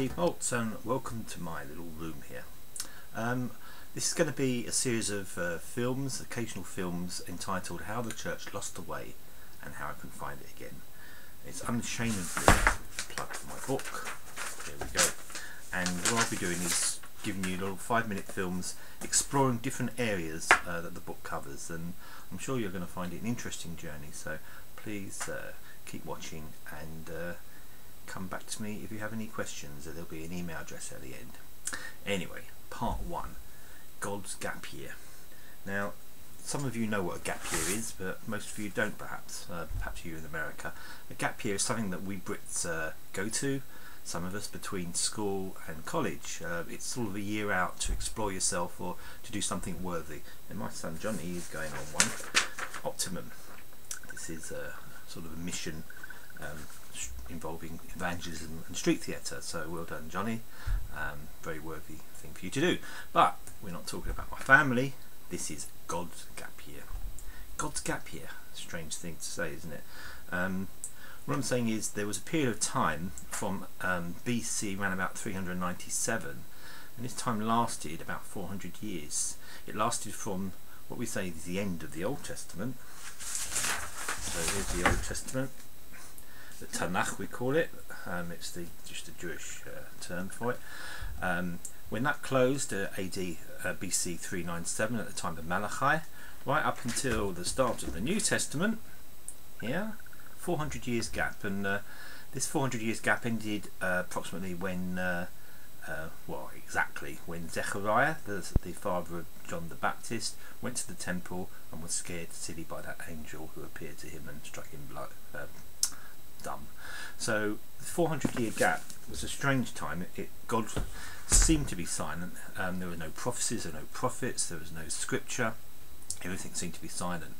Steve Maltz and welcome to my little room here. This is going to be a series of films, occasional films entitled How the Church Lost the Way and How I Can Find It Again. It's unashamedly plugged for my book. There we go. And what I'll be doing is giving you little 5-minute films exploring different areas that the book covers, and I'm sure you're going to find it an interesting journey, so please keep watching and come back to me if you have any questions. There'll be an email address at the end. Anyway, part 1, God's Gap Year. Now, some of you know what a gap year is, but most of you don't perhaps. Perhaps you're in America. A gap year is something that we Brits go to, some of us, between school and college. It's sort of a year out to explore yourself or to do something worthy. And my son Johnny is going on one. Optimum. This is sort of a mission involving evangelism and street theatre, so well done, Johnny. Very worthy thing for you to do. But we're not talking about my family. This is God's gap year. God's gap year. Strange thing to say, isn't it? What I'm saying is there was a period of time from BC around about 397, and this time lasted about 400 years. It lasted from what we say is the end of the Old Testament. So here's the Old Testament. The Tanakh, we call it. It's just a Jewish term for it. When that closed, AD BC 397, at the time of Malachi, right up until the start of the New Testament, here, 400 years gap, and this 400 years gap ended approximately when, well, exactly when Zechariah, the father of John the Baptist, went to the temple and was scared silly by that angel who appeared to him and struck him dumb. So the 400-year gap was a strange time. God seemed to be silent. There were no prophecies, there were no prophets, there was no scripture. Everything seemed to be silent.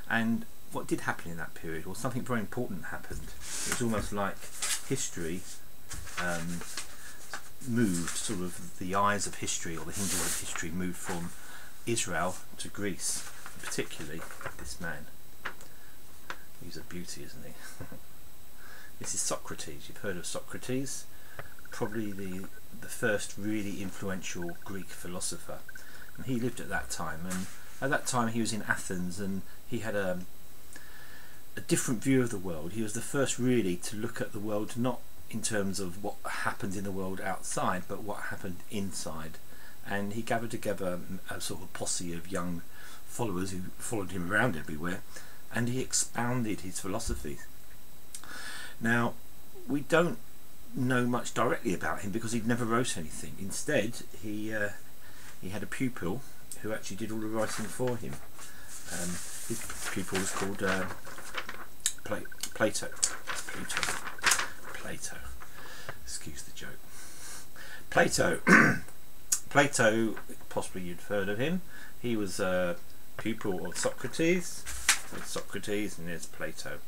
And what did happen in that period? Well, something very important happened. It was almost like history moved, sort of the eyes of history, or the hinges of history, moved from Israel to Greece, particularly this man. He's a beauty, isn't he? This is Socrates. You've heard of Socrates, probably the first really influential Greek philosopher, and he lived at that time, and at that time he was in Athens, and he had a different view of the world. He was the first really to look at the world not in terms of what happened in the world outside, but what happened inside, and he gathered together a sort of posse of young followers who followed him around everywhere, and he expounded his philosophy. Now, we don't know much directly about him because he'd never wrote anything. Instead, he had a pupil who actually did all the writing for him. His pupil was called Plato. Excuse the joke. Plato. Plato, possibly you'd heard of him. He was a pupil of Socrates. There's Socrates and there's Plato.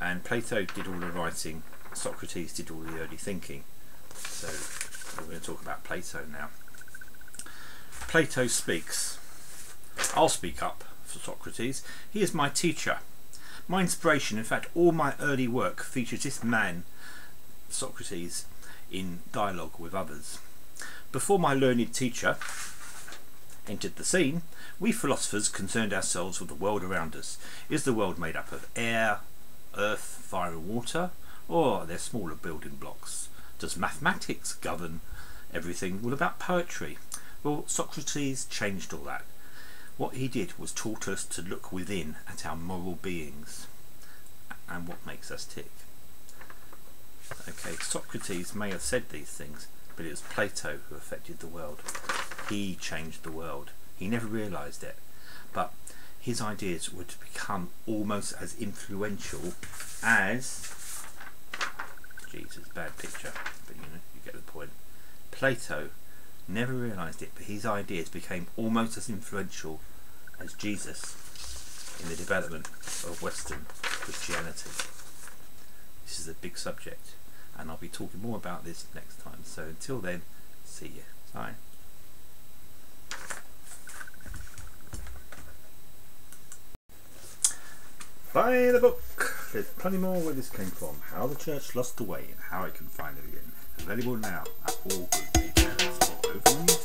And Plato did all the writing, Socrates did all the early thinking. So we're going to talk about Plato now. Plato speaks. I'll speak up for Socrates. He is my teacher. My inspiration, in fact all my early work features this man, Socrates, in dialogue with others. Before my learned teacher entered the scene, we philosophers concerned ourselves with the world around us. Is the world made up of air, earth, fire and water, or are there smaller building blocks? Does mathematics govern everything? What about poetry? Well, Socrates changed all that. What he did was taught us to look within at our moral beings and what makes us tick. Okay, Socrates may have said these things, but it was Plato who affected the world. He changed the world. He never realised it, but his ideas would become almost as influential as Jesus. Bad picture, but you know, you get the point. Plato never realised it, but his ideas became almost as influential as Jesus in the development of Western Christianity. This is a big subject, and I'll be talking more about this next time. So until then, see you. Bye. Buy the book. There's plenty more where this came from, how the church lost the way and how it can find it again. Available now at all good retailers or over